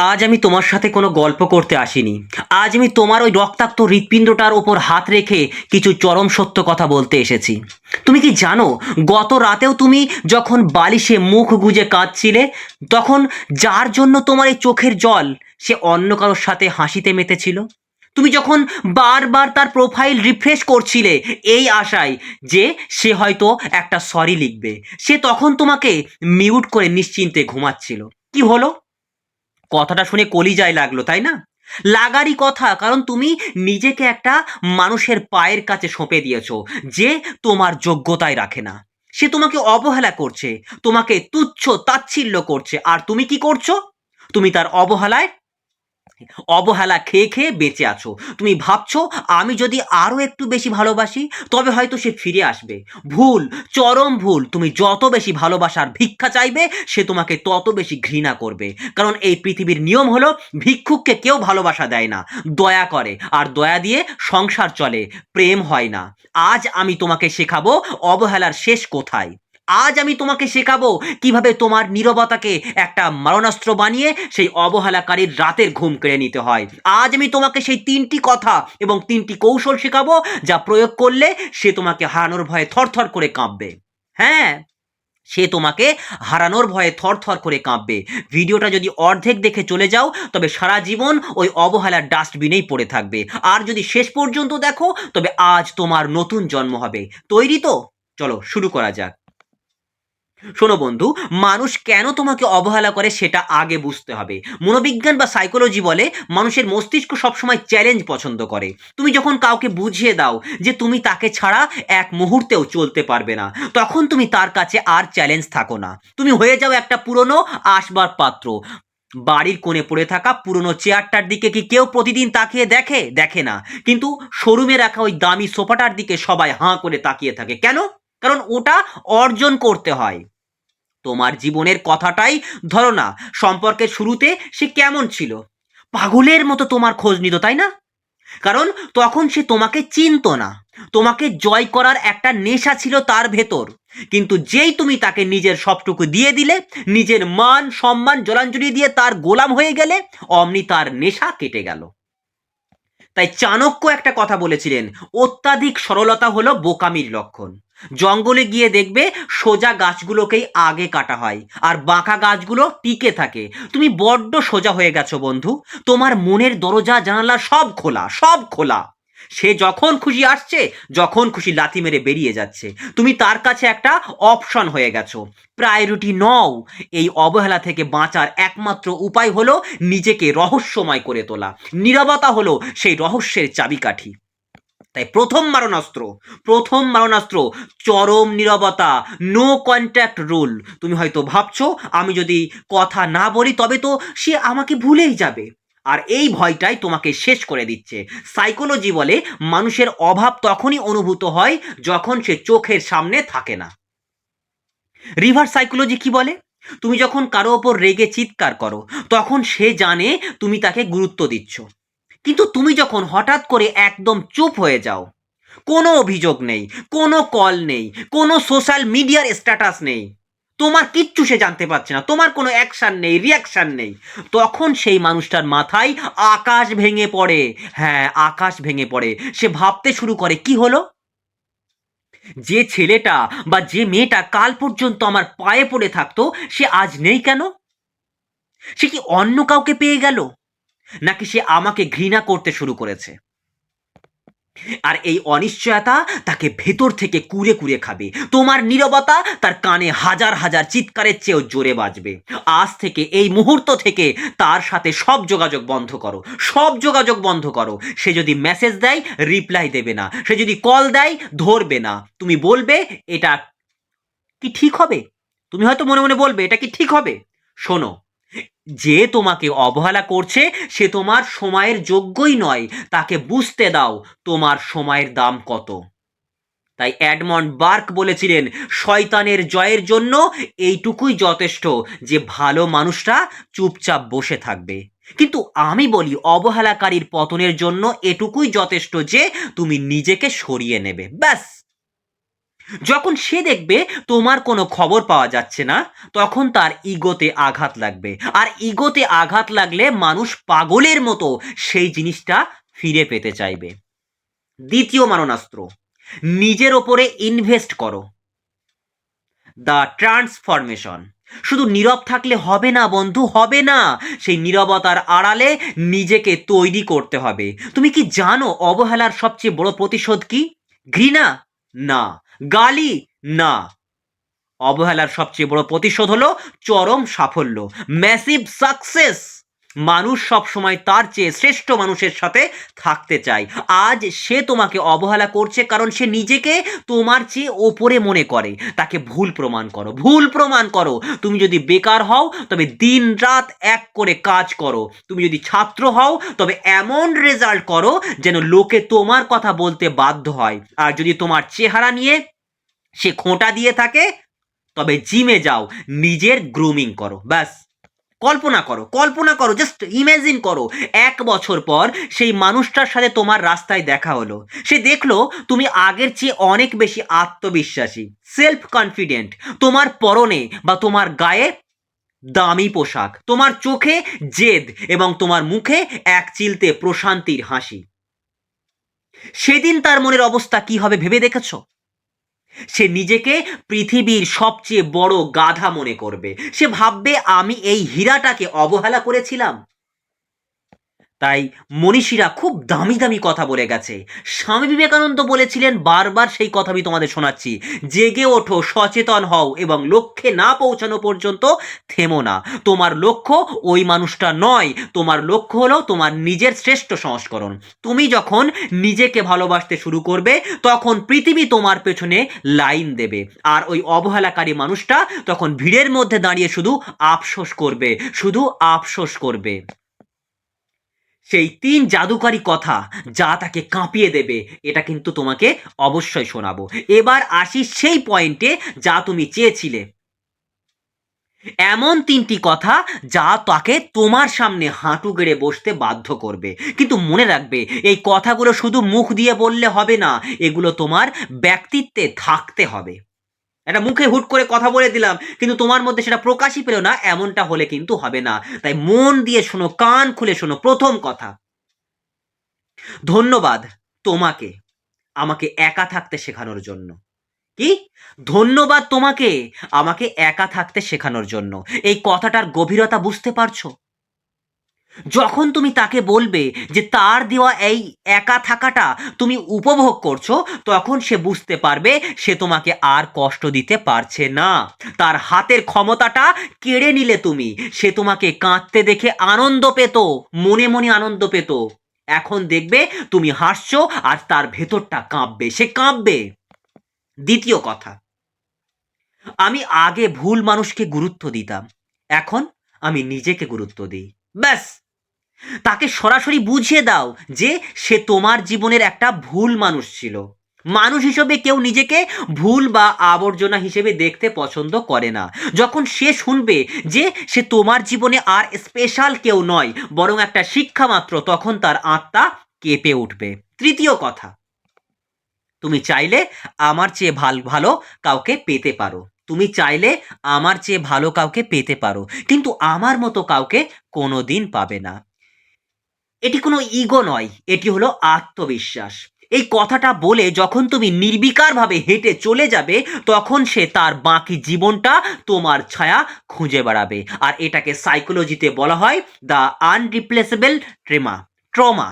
আজ আমি তোমার সাথে কোনো গল্প করতে আসিনি। আজ আমি তোমার ওই রক্তাক্ত হৃৎপিণ্ডটার ওপর হাত রেখে কিছু চরম সত্য কথা বলতে এসেছি। তুমি কি জানো, গত রাতেও তুমি যখন বালিশে মুখ গুজে কাঁদছিলে, তখন যার জন্য তোমার এই চোখের জল, সে অন্য কারোর সাথে হাসিতে মেতেছিল। তুমি যখন বারবার তার প্রোফাইল রিফ্রেশ করছিলে এই আশায় যে সে হয়তো একটা সরি লিখবে, সে তখন তোমাকে মিউট করে নিশ্চিন্তে ঘুমাচ্ছিল। কি হলো? কথাটা শুনে কলিজায় লাগলো, তাই না? লাগারই কথা, কারণ তুমি নিজেকে একটা মানুষের পায়ের কাছে সঁপে দিয়েছো যে তোমার যোগ্যতায় রাখে না। সে তোমাকে অবহেলা করছে, তোমাকে তুচ্ছ তাচ্ছিল্য করছে, আর তুমি কি করছো? তুমি তার অবহেলায় অবহেলা খেয়ে খেয়ে বেঁচে আছো। তুমি ভাবছো আমি যদি আরো একটু বেশি ভালোবাসি তবে হয়তো সে ফিরে আসবে। ভুল, চরম ভুল। তুমি যত বেশি ভালোবাসার ভিক্ষা চাইবে সে তোমাকে তত বেশি ঘৃণা করবে। কারণ এই পৃথিবীর নিয়ম হলো, ভিক্ষুককে কেউ ভালোবাসা দেয় না, দয়া করে, আর দয়া দিয়ে সংসার চলে, প্রেম হয় না। আজ আমি তোমাকে শেখাবো অবহেলার শেষ কোথায়। আজ আমি তোমাকে শেখাবো কিভাবে তোমার নীরবতাকে একটা মারণাস্ত্র বানিয়ে সেই অবহেলাকারীর রাতের ঘুম কেড়ে নিতে হয়। আজ আমি তোমাকে সেই 3টি কথা এবং 3টি কৌশল শেখাবো যা প্রয়োগ করলে সে তোমাকে হারানোর ভয়ে থরথর করে কাঁপবে। হ্যাঁ, সে তোমাকে হারানোর ভয়ে থরথর করে কাঁপবে। ভিডিওটা যদি অর্ধেক দেখে চলে যাও তবে সারা জীবন ওই অবহেলার ডাস্টবিনেই পড়ে থাকবে। আর যদি শেষ পর্যন্ত দেখো তবে আজ তোমার নতুন জন্ম হবে। তৈরি তো? চলো শুরু করা যাক। শোনো বন্ধু, মানুষ কেন তোমাকে অবহেলা করে সেটা আগে বুঝতে হবে। মনোবিজ্ঞান বা সাইকোলজি বলে মানুষের মস্তিষ্ক সবসময় চ্যালেঞ্জ পছন্দ করে। তুমি যখন কাউকে বুঝিয়ে দাও যে তুমি তাকে ছাড়া এক মুহূর্তেও চলতে পারবে না, তখন তুমি তার কাছে আর চ্যালেঞ্জ থাকো না। তুমি হয়ে যাও একটা পুরনো আসবাবপত্র। বাড়ির কোণে পড়ে থাকা পুরনো চেয়ারটার দিকে কি কেউ প্রতিদিন তাকিয়ে দেখে? দেখে না। কিন্তু শোরুমে রাখা ওই দামি সোফাটার দিকে সবাই হাঁ করে তাকিয়ে থাকে। কেন? কারণ ওটা অর্জন করতে হয়। তোমার জীবনের কথাটাই ধরো না, সম্পর্কের শুরুতে সে কেমন ছিল? পাগলের মতো তোমার খোঁজ নিত, তাই না? কারণ তখন সে তোমাকে চিনতো না। তোমাকে জয় করার একটা নেশা ছিল তার ভেতর। কিন্তু যেই তুমি তাকে নিজের সবটুকু দিয়ে দিলে, নিজের মান সম্মান জলাঞ্জলি দিয়ে তার গোলাম হয়ে গেলে, অমনি তার নেশা কেটে গেল। তাই চাণক্য একটা কথা বলেছিলেন, অত্যাধিক সরলতা হলো বোকামির লক্ষণ। জঙ্গলে গিয়ে দেখবে সোজা গাছগুলোকেই আগে কাটা হয়, আর বাঁকা গাছগুলো টিকে থাকে। তুমি বড্ড সোজা হয়ে গেছো বন্ধু। তোমার মনের দরজা জানালা সব খোলা, সব খোলা। সে যখন খুশি আসছে, যখন খুশি লাথি মেরে বেরিয়ে যাচ্ছে। তুমি তার কাছে একটা অপশন হয়ে গেছো, প্রায়োরিটি নও। এই অবহেলা থেকে বাঁচার একমাত্র উপায় হলো নিজেকে রহস্যময় করে তোলা। নীরবতা হলো সেই রহস্যের চাবিকাঠি। তাই প্রথম মারণাস্ত্র চরম নীরবতা, নো কন্ট্যাক্ট রুল। তুমি হয়তো ভাবছো আমি যদি কথা না বলি তবে তো সে আমাকে ভুলেই যাবে, আর এই ভয়টাই তোমাকে শেষ করে দিচ্ছে। সাইকোলজি বলে মানুষের অভাব তখনই অনুভূত হয় যখন সে চোখের সামনে থাকে না। রিভার্স সাইকোলজি কি বলে? তুমি যখন কারো ওপর রেগে চিৎকার করো তখন সে জানে তুমি তাকে গুরুত্ব দিচ্ছ। কিন্তু তুমি যখন হঠাৎ করে একদম চুপ হয়ে যাও, কোনো অভিযোগ নেই, কোনো কল নেই, কোনো সোশ্যাল মিডিয়ার স্ট্যাটাস নেই, তোমার কিচ্ছু সে জানতে পারছে না, তোমার কোনো অ্যাকশন নেই, রিয়াকশন নেই, তখন সেই মানুষটার মাথায় আকাশ ভেঙে পড়ে। হ্যাঁ, আকাশ ভেঙে পড়ে। সে ভাবতে শুরু করে, কি হলো? যে ছেলেটা বা যে মেয়েটা কাল পর্যন্ত আমার পায়ে পড়ে থাকতো, সে আজ নেই কেন? সে কি অন্য কাউকে পেয়ে গেল, নাকি সে আমাকে ঘৃণা করতে শুরু করেছে? আর এই অনিশ্চয়তা তাকে ভেতর থেকে কুরে কুরে খাবে। তোমার নীরবতা তার কানে হাজার হাজার চিৎকারের চেয়েও জোরে বাজবে। আজ থেকে, এই মুহূর্ত থেকে তার সাথে সব যোগাযোগ বন্ধ করো, সব যোগাযোগ বন্ধ করো। সে যদি মেসেজ দেয় রিপ্লাই দেবে না, সে যদি কল দেয় ধরবে না। তুমি বলবে, এটা কি ঠিক হবে? তুমি হয়তো মনে মনে বলবে, এটা কি ঠিক হবে? শোনো, যে তোমাকে অবহেলা করছে সে তোমার সময়ের যোগ্যই নয়। তাকে বুঝতে দাও তোমার সময়ের দাম কত। তাই এডমন্ড বার্ক বলেছিলেন, শয়তানের জয়ের জন্য এইটুকুই যথেষ্ট যে ভালো মানুষরা চুপচাপ বসে থাকবে। কিন্তু আমি বলি, অবহেলাকারীর পতনের জন্য এটুকুই যথেষ্ট যে তুমি নিজেকে সরিয়ে নেবে, ব্যাস। যখন সে দেখবে তোমার কোনো খবর পাওয়া যাচ্ছে না, তখন তার ইগোতে আঘাত লাগবে। আর ইগোতে আঘাত লাগলে মানুষ পাগলের মতো সেই জিনিসটা ফিরে পেতে চাইবে। দ্বিতীয় মারণাস্ত্র, নিজের ওপরে ইনভেস্ট করো। The transformation. শুধু নীরব থাকলে হবে না বন্ধু, হবে না। সেই নীরবতার আড়ালে নিজেকে তৈরি করতে হবে। তুমি কি জানো অবহেলার সবচেয়ে বড় প্রতিশোধ কি? ঘৃণা? না। গালি? না। অবহেলার সবচেয়ে বড় প্রতিশোধ হলো চরম সাফল্য, ম্যাসিভ সাকসেস। মানুষ সবসময় তার চেয়ে শ্রেষ্ঠ মানুষের সাথে থাকতে চায়। আজ সে তোমাকে অবহেলা করছে কারণ সে নিজেকে তোমার চেয়ে ওপরে মনে করে। তাকে ভুল প্রমাণ করো, ভুল প্রমাণ করো। তুমি যদি বেকার হও তবে দিন রাত এক করে কাজ করো। তুমি যদি ছাত্র হও তবে এমন রেজাল্ট করো যেন লোকে তোমার কথা বলতে বাধ্য হয়। আর যদি তোমার চেহারা নিয়ে সে খোঁটা দিয়ে থাকে তবে জিমে যাও, নিজের গ্রুমিং করো। ব্যাস, কল্পনা করো, কল্পনা করো, জাস্ট ইমাজিন করো 1 বছর পর সেই মানুষটার সাথে তোমার রাস্তায় দেখা হলো। সে দেখলো তুমি আগের চেয়ে অনেক বেশি আত্মবিশ্বাসী, সেলফ কনফিডেন্ট। তোমার পরনে বা তোমার গায়ে দামি পোশাক, তোমার চোখে জেদ এবং তোমার মুখে এক চিলতে প্রশান্তির হাসি। সেদিন তার মনের অবস্থা কি হবে ভেবে দেখেছো? সে নিজেকে পৃথিবীর সবচেয়ে বড় গাধা মনে করবে। সে ভাববে আমি এই হীরাটাকে অবহেলা করেছিলাম। তাই মনীষীরা খুব দামি দামি কথা বলে গেছে। স্বামী বিবেকানন্দ বলেছিলেন, বারবার সেই কথা আমি তোমাদের শোনাচ্ছি, জেগে ওঠো, সচেতন হও এবং লক্ষ্যে না পৌঁছানো পর্যন্ত থেমো না। তোমার লক্ষ্য ওই মানুষটা নয়, তোমার লক্ষ্য হলো তোমার নিজের শ্রেষ্ঠ সংস্করণ। তুমি যখন নিজেকে ভালোবাসতে শুরু করবে তখন পৃথিবী তোমার পেছনে লাইন দেবে। আর ওই অবহেলাকারী মানুষটা তখন ভিড়ের মধ্যে দাঁড়িয়ে শুধু আফসোস করবে, শুধু আফসোস করবে। সেই 3 জাদুকরী কথা যা তাকে কাঁপিয়ে দেবে, এটা কিন্তু তোমাকে অবশ্যই শোনাবো। এবার আসি সেই পয়েন্টে যা তুমি চেয়েছিলে। এমন 3টি কথা যা তাকে তোমার সামনে হাঁটু গেড়ে বসতে বাধ্য করবে। কিন্তু মনে রাখবে, এই কথাগুলো শুধু মুখ দিয়ে বললে হবে না, এগুলো তোমার ব্যক্তিত্বে থাকতে হবে। এটা মুখে হুট করে কথা বলে দিলাম কিন্তু তোমার মধ্যে সেটা প্রকাশই পেল না, এমনটা হলে কিন্তু হবে না। তাই মন দিয়ে শোনো, কান খুলে শোনো। প্রথম কথা, ধন্যবাদ তোমাকে আমাকে একা থাকতে শেখানোর জন্য। কি? ধন্যবাদ তোমাকে আমাকে একা থাকতে শেখানোর জন্য। এই কথাটার গভীরতা বুঝতে পারছো? যখন তুমি তাকে বলবে যে তার দেওয়া এই একা থাকাটা তুমি উপভোগ করছো, তখন সে বুঝতে পারবে সে তোমাকে আর কষ্ট দিতে পারছে না। তার হাতের ক্ষমতাটা কেড়ে নিলে তুমি, সে তোমাকে কাঁদতে দেখে আনন্দ পেত, মনে মনে আনন্দ পেত। এখন দেখবে তুমি হাসছো আর তার ভেতরটা কাঁপবে, সে কাঁপবে। দ্বিতীয় কথা, আমি আগে ভুল মানুষকে গুরুত্ব দিতাম, এখন আমি নিজেকে গুরুত্ব দিই। ব্যাস, তাকে সরাসরি বুঝিয়ে দাও যে সে তোমার জীবনের একটা ভুল মানুষ ছিল। মানুষ হিসেবে কেউ নিজেকে ভুল বা আবর্জনা হিসেবে দেখতে পছন্দ করে না। যখন সে শুনবে যে সে তোমার জীবনে আর স্পেশাল কেউ নয়, বরং একটা শিক্ষা মাত্র, তখন তার আত্মা কেঁপে উঠবে। তৃতীয় কথা, তুমি চাইলে আমার চেয়ে ভালো কাউকে পেতে পারো। তুমি চাইলে আমার চেয়ে ভালো কাউকে পেতে পারো, কিন্তু আমার মতো কাউকে কোনোদিন পাবে না। এটি কোনো ইগো নয়, এটি হলো আত্মবিশ্বাস। এই কথাটা বলে যখন তুমি নির্বিকারভাবে হেঁটে চলে যাবে, তখন সে তার বাকি জীবনটা তোমার ছায়া খুঁজে বেড়াবে। আর এটাকে সাইকোলজিতে বলা হয় দ্য আনরিপ্লেসেবল ট্রমা।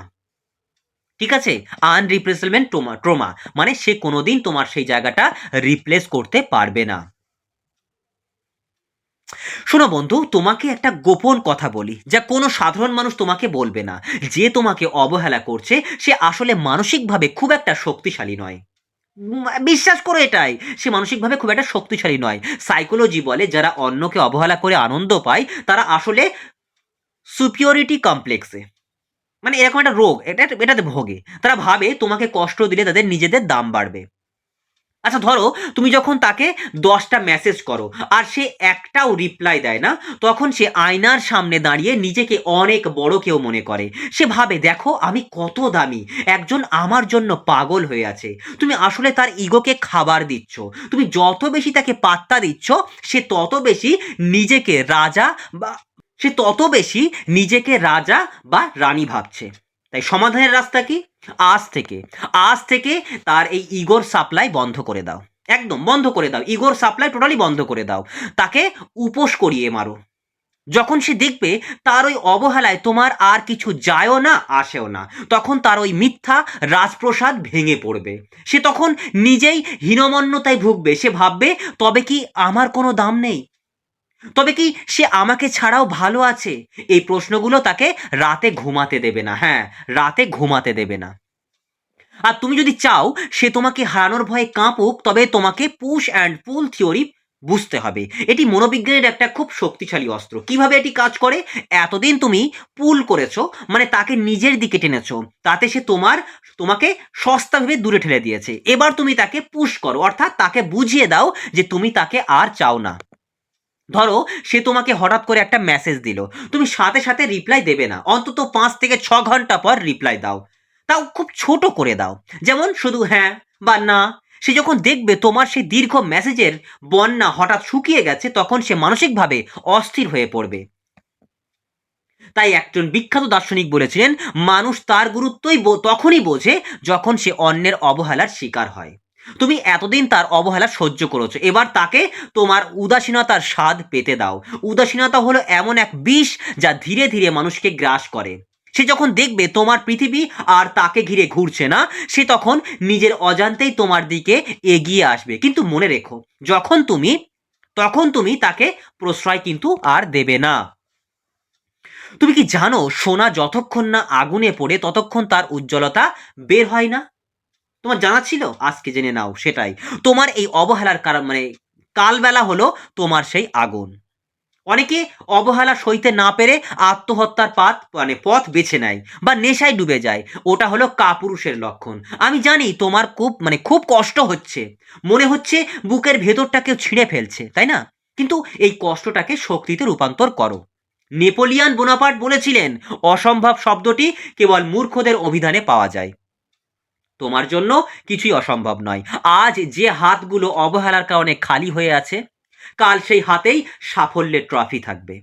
ঠিক আছে? আনরিপ্লেসেবল ট্রমা মানে সে কোনোদিন তোমার সেই জায়গাটা রিপ্লেস করতে পারবে না। শোনো বন্ধু, তোমাকে একটা গোপন কথা বলি যা কোনো সাধারণ মানুষ তোমাকে বলবে না। যে তোমাকে অবহেলা করছে সে আসলে মানসিকভাবে খুব একটা শক্তিশালী নয়। বিশ্বাস করো এটাই, সে মানসিকভাবে খুব একটা শক্তিশালী নয়। সাইকোলজি বলে যারা অন্যকে অবহেলা করে আনন্দ পায় তারা আসলে সুপিরিয়রিটি কমপ্লেক্সে, মানে এরকম একটা রোগ, এটাতে ভোগে। তারা ভাবে তোমাকে কষ্ট দিলে তাদের নিজেদের দাম বাড়বে। আচ্ছা ধরো তুমি যখন তাকে 10টা মেসেজ করো আর সে একটাও রিপ্লাই দেয় না, তখন সে আয়নার সামনে দাঁড়িয়ে নিজেকে অনেক বড় কেউ মনে করে। সে ভাবে দেখো আমি কত দামি, একজন আমার জন্য পাগল হয়ে আছে। তুমি আসলে তার ইগোকে খাবার দিচ্ছ। তুমি যত বেশি তাকে পাত্তা দিচ্ছ, সে তত বেশি নিজেকে রাজা বা সে তত বেশি নিজেকে রাজা বা রানী ভাবছে। তাই সমাধানের রাস্তা কি? আজ থেকে আজ থেকে তার এই ইগোর সাপ্লাই বন্ধ করে দাও। একদম বন্ধ করে দাও, ইগোর সাপ্লাই টোটালি বন্ধ করে দাও। তাকে উপোস করিয়ে মারো। যখন সে দেখবে তার ওই অবহেলায় তোমার আর কিছু যায়ও না আসেও না, তখন তার ওই মিথ্যা রাজপ্রসাদ ভেঙে পড়বে। সে তখন নিজেই হীনমন্যতায় ভুগবে। সে ভাববে তবে কি আমার কোনো দাম নেই? তবে কি সে আমাকে ছাড়াও ভালো আছে? এই প্রশ্নগুলো তাকে রাতে ঘুমাতে দেবে না। হ্যাঁ, রাতে ঘুমাতে দেবে না। আর তুমি যদি চাও সে তোমাকে হারানোর ভয়ে কাঁপুক, তবে তোমাকে পুশ অ্যান্ড পুল থিওরি বুঝতে হবে। এটি মনোবিজ্ঞানের একটা খুব শক্তিশালী অস্ত্র। কিভাবে এটি কাজ করে? এতদিন তুমি পুল করেছো, মানে তাকে নিজের দিকে টেনেছো, তাতে সে তোমাকে সস্তা ভেবে দূরে ঠেলে দিয়েছে। এবার তুমি তাকে পুশ করো, অর্থাৎ তাকে বুঝিয়ে দাও যে তুমি তাকে আর চাও না। ধরো সে তোমাকে হঠাৎ করে একটা মেসেজ দিল, তুমি সাথে সাথে রিপ্লাই দেবে না, অন্তত 5 থেকে 6 ঘন্টা পর রিপ্লাই দাও। তাও খুব ছোট করে দাও, যেমন শুধু হ্যাঁ বা না। সে যখন দেখবে তোমার সেই দীর্ঘ মেসেজের বন্যা হঠাৎ শুকিয়ে গেছে, তখন সে মানসিকভাবে অস্থির হয়ে পড়বে। তাই একজন বিখ্যাত দার্শনিক বলেছিলেন, মানুষ তার গুরুত্বই তখনই বোঝে যখন সে অন্যের অবহেলার শিকার হয়। তুমি এতদিন তার অবহেলা সহ্য করেছো, এবার তাকে তোমার উদাসীনতার স্বাদ পেতে দাও। উদাসীনতা হলো এমন এক বিষ যা ধীরে ধীরে মানুষকে গ্রাস করে। সে যখন দেখবে তোমার পৃথিবী আর তাকে ঘিরে ঘুরছে না, সে তখন নিজের অজান্তেই তোমার দিকে এগিয়ে আসবে। কিন্তু মনে রেখো, তখন তুমি তাকে প্রশ্রয় কিন্তু আর দেবে না। তুমি কি জানো সোনা যতক্ষণ না আগুনে পড়ে ততক্ষণ তার উজ্জ্বলতা বের হয় না? তোমার জানা ছিল? আজকে জেনে নাও সেটাই। তোমার এই অবহেলার কারণ মানে কালবেলা হলো তোমার সেই আগুন। অনেকে অবহেলা সইতে না পেরে আত্মহত্যার পথ বেছে নেয় বা নেশায় ডুবে যায়। ওটা হলো কাপুরুষের লক্ষণ। আমি জানি তোমার খুব কষ্ট হচ্ছে, মনে হচ্ছে বুকের ভেতরটা কেউ ছিঁড়ে ফেলছে, তাই না? কিন্তু এই কষ্টটাকে শক্তিতে রূপান্তর করো। নেপোলিয়ান বোনাপার্ট বলেছিলেন, অসম্ভব শব্দটি কেবল মূর্খদের অভিধানে পাওয়া যায়। তোমার জন্য কিছুই অসম্ভব নয়। আজ যে হাতগুলো অবহেলার কারণে খালি হয়ে আছে, কাল সেই হাতেই সাফল্যের ট্রফি থাকবে।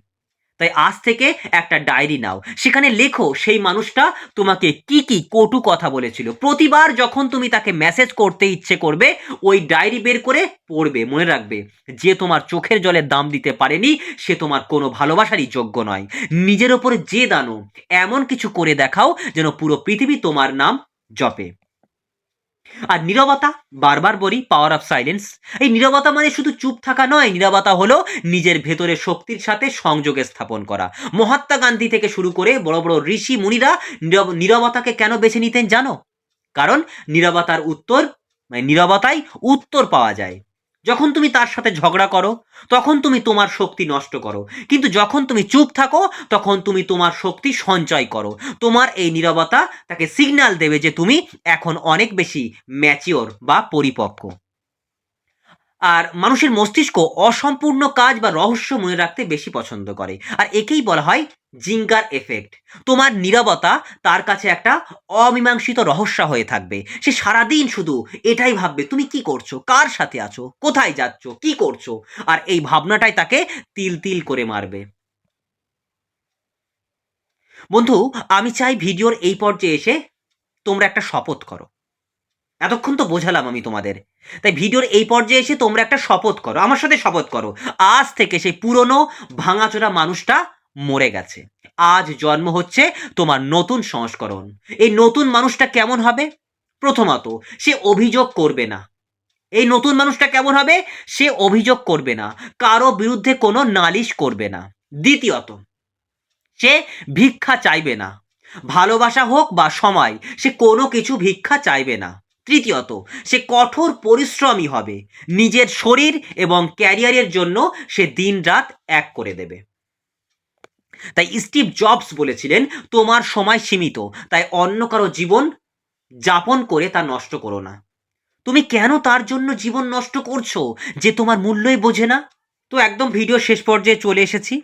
তাই আজ থেকে একটা ডায়েরি নাও, সেখানে লেখো সেই মানুষটা তোমাকে কি কি কটু কথা বলেছিল। প্রতিবার যখন তুমি তাকে মেসেজ করতে ইচ্ছে করবে, ওই ডায়েরি বের করে পড়বে। মনে রাখবে, যে তোমার চোখের জলের দাম দিতে পারেনি, সে তোমার কোনো ভালোবাসারই যোগ্য নয়। নিজের ওপরে যে দানো, এমন কিছু করে দেখাও যেন পুরো পৃথিবী তোমার নাম জপে। আর নীরবতা, বারবার বলি, পাওয়ার অফ সাইলেন্স। এই নীরবতা মানে শুধু চুপ থাকা নয়। নীরবতা হলো নিজের ভেতরে শক্তির সাথে সংযোগ স্থাপন করা। মহাত্মা গান্ধী থেকে শুরু করে বড় বড় ঋষি মুনিরা নীরবতাকে কেন বেছে নিতেন জানো? কারণ নীরবতায় উত্তর পাওয়া যায়। যখন তুমি তার সাথে ঝগড়া করো, তখন তুমি তোমার শক্তি নষ্ট করো, কিন্তু যখন তুমি চুপ থাকো, তখন তুমি তোমার শক্তি সঞ্চয় করো। তোমার এই নীরবতা তাকে সিগন্যাল দেবে যে তুমি এখন অনেক বেশি ম্যাচিওর বা পরিপক্ক। আর মানুষের মস্তিষ্ক অসম্পূর্ণ কাজ বা রহস্য মনে রাখতে বেশি পছন্দ করে, আর একেই বলা হয় জিঙ্গার এফেক্ট। তোমার নীরবতা তার কাছে একটা অমীমাংসিত রহস্য হয়ে থাকবে। সে সারাদিন শুধু এটাই ভাববে, তুমি কি করছো, কার সাথে আছো, কোথায় যাচ্ছ, কি করছো। আর এই ভাবনাটাই তাকে তিল তিল করে মারবে। বন্ধু, আমি চাই ভিডিওর এই পর্যায়ে এসে তোমরা একটা শপথ করো। এতক্ষণ তো বোঝালাম আমি তোমাদের, তাই ভিডিওর এই পর্যায়ে এসে তোমরা একটা শপথ করো, আমার সাথে শপথ করো। আজ থেকে সেই পুরনো ভাঙাচোরা মানুষটা মরে গেছে। আজ জন্ম হচ্ছে তোমার নতুন সংস্করণ। এই নতুন মানুষটা কেমন হবে? প্রথমত, সে অভিযোগ করবে না। এই নতুন মানুষটা কেমন হবে? সে অভিযোগ করবে না, কারো বিরুদ্ধে কোনো নালিশ করবে না। দ্বিতীয়ত, সে ভিক্ষা চাইবে না। ভালোবাসা হোক বা সময়, সে কোনো কিছু ভিক্ষা চাইবে না। তৃতীয়ত, সে কঠোর পরিশ্রমী হবে। নিজের শরীর এবং ক্যারিয়ারের জন্য সে দিনরাত এক করে দেবে। তাই স্টিভ জবস বলেছিলেন, তোমার সময় সীমিত, তাই অন্য কারো জীবন যাপন করে তা নষ্ট করো না। তুমি কেন তার জন্য জীবন নষ্ট করছো যে তোমার মূল্যই বোঝে না? তো একদম ভিডিও শেষ পর্যায়ে চলে এসেছি।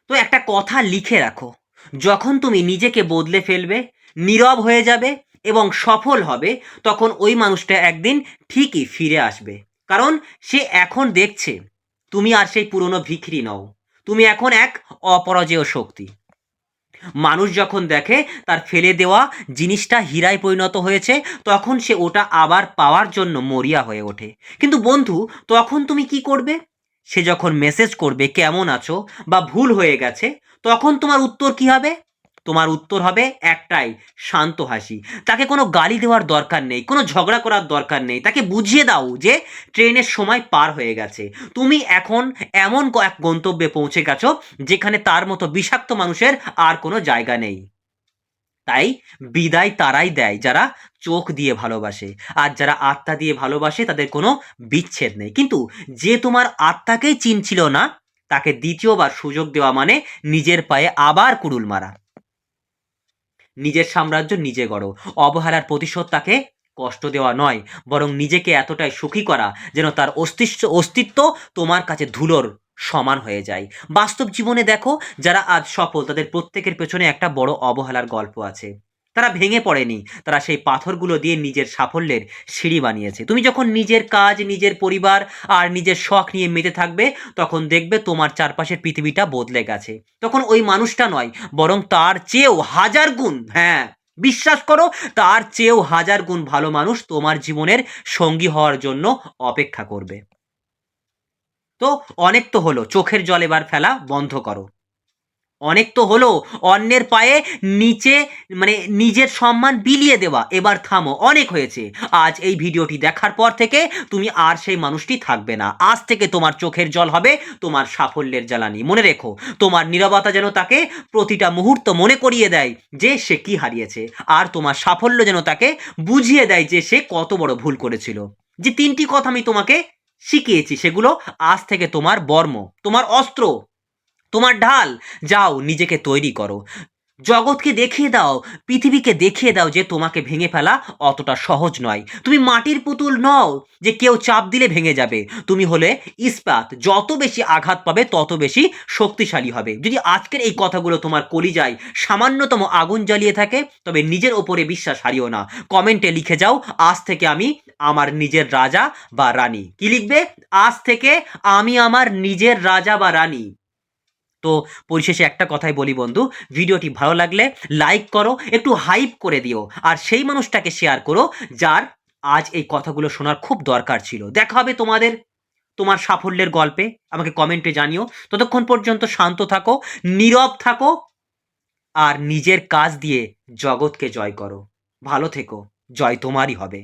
তো একটা কথা লিখে রাখো, যখন তুমি নিজেকে বদলে ফেলবে, নীরব হয়ে যাবে এবং সফল হবে, তখন ওই মানুষটা একদিন ঠিকই ফিরে আসবে। কারণ সে এখন দেখছে তুমি আর সেই পুরনো ভিখিরি নও, তুমি এখন এক অপরাজেয় শক্তি। মানুষ যখন দেখে তার ফেলে দেওয়া জিনিসটা হীরায় পরিণত হয়েছে, তখন সে ওটা আবার পাওয়ার জন্য মরিয়া হয়ে ওঠে। কিন্তু বন্ধু, তখন তুমি কি করবে? সে যখন মেসেজ করবে কেমন আছো বা ভুল হয়ে গেছে, তখন তোমার উত্তর কি হবে? তোমার উত্তর হবে একটাই, শান্ত হাসি। তাকে কোনো গালি দেওয়ার দরকার নেই, কোনো ঝগড়া করার দরকার নেই। তাকে বুঝিয়ে দাও যে ট্রেনের সময় পার হয়ে গেছে, তুমি এখন এমন এক গন্তব্যে পৌঁছে গেছো যেখানে তার মতো বিষাক্ত মানুষের আর কোনো জায়গা নেই। তাই বিদায় তারাই দেয় যারা চোখ দিয়ে ভালোবাসে, আর যারা আত্মা দিয়ে ভালোবাসে তাদের কোনো বিচ্ছেদ নেই। কিন্তু যে তোমার আত্মাকেই চিনছিল না, তাকে দ্বিতীয়বার সুযোগ দেওয়া মানে নিজের পায়ে আবার কুড়ুল মারা। নিজের সাম্রাজ্য নিজে গড়ো। অবহেলার প্রতিশোধ তাকে কষ্ট দেওয়া নয়, বরং নিজেকে এতটাই সুখী করা যেন তার অস্তিত্ব তোমার কাছে ধুলোর সমান হয়ে যায়। বাস্তব জীবনে দেখো, যারা আজ সফল তাদের প্রত্যেকের পেছনে একটা বড় অবহেলার গল্প আছে। তারা ভেঙে পড়েনি, তারা সেই পাথরগুলো দিয়ে নিজের সাফল্যের সিঁড়ি বানিয়েছে। তুমি যখন নিজের কাজ, নিজের পরিবার আর নিজের শখ নিয়ে মেতে থাকবে, তখন দেখবে তোমার চারপাশের পৃথিবীটা বদলে গেছে। তখন ওই মানুষটা নয়, বরং তার চেয়েও হাজার গুণ, হ্যাঁ বিশ্বাস করো, তার চেয়েও হাজার গুণ ভালো মানুষ তোমার জীবনের সঙ্গী হওয়ার জন্য অপেক্ষা করবে। তো অনেক তো হলো, চোখের জল এবার ফেলা বন্ধ করো। অনেক তো হলো অন্যের পায়ে নিচে মানে নিজের সম্মান বিলিয়ে দেওয়া, এবার থামো, অনেক হয়েছে। আজ এই ভিডিওটি দেখার পর থেকে তুমি আর সেই মানুষটি থাকবে না। আজ থেকে তোমার চোখের জল হবে তোমার সাফল্যের জ্বালানি। মনে রেখো, তোমার নীরবতা যেন তাকে প্রতিটা মুহূর্ত মনে করিয়ে দেয় যে সে কি হারিয়েছে, আর তোমার সাফল্য যেন তাকে বুঝিয়ে দেয় যে সে কত বড় ভুল করেছিল। যে তিনটি কথা আমি তোমাকে শিখিয়েছি, সেগুলো আজ থেকে তোমার বর্ম, তোমার অস্ত্র, তোমার ঢাল। যাও নিজেকে তৈরি করো, জগৎকে দেখিয়ে দাও, পৃথিবীকে দেখিয়ে দাও যে তোমাকে ভেঙে ফেলা অতটা সহজ নয়। তুমি মাটির পুতুল নও যে কেউ চাপ দিলে ভেঙে যাবে। তুমি হলে ইস্পাত, যত বেশি আঘাত পাবে তত বেশি শক্তিশালী হবে। যদি আজকের এই কথাগুলো তোমার কলিজায় সামান্যতম আগুন জ্বালিয়ে থাকে, তবে নিজের ওপরে বিশ্বাস হারিও না। কমেন্টে লিখে যাও, আজ থেকে আমি আমার নিজের রাজা বা রানী। কি লিখবে? আজ থেকে আমি আমার নিজের রাজা বা রানী। তো পরিশেষে একটা কথাই বলি বন্ধু, ভিডিওটি ভালো লাগলে লাইক করো, একটু হাইপ করে দিও, আর সেই মানুষটাকে শেয়ার করো যার আজ এই কথাগুলো শোনার খুব দরকার ছিল। দেখা হবে তোমার সাফল্যের গল্পে। আমাকে কমেন্টে জানিও। ততক্ষণ পর্যন্ত শান্ত থাকো, নীরব থাকো, আর নিজের কাজ দিয়ে জগৎকে জয় করো। ভালো থেকো, জয় তোমারই হবে।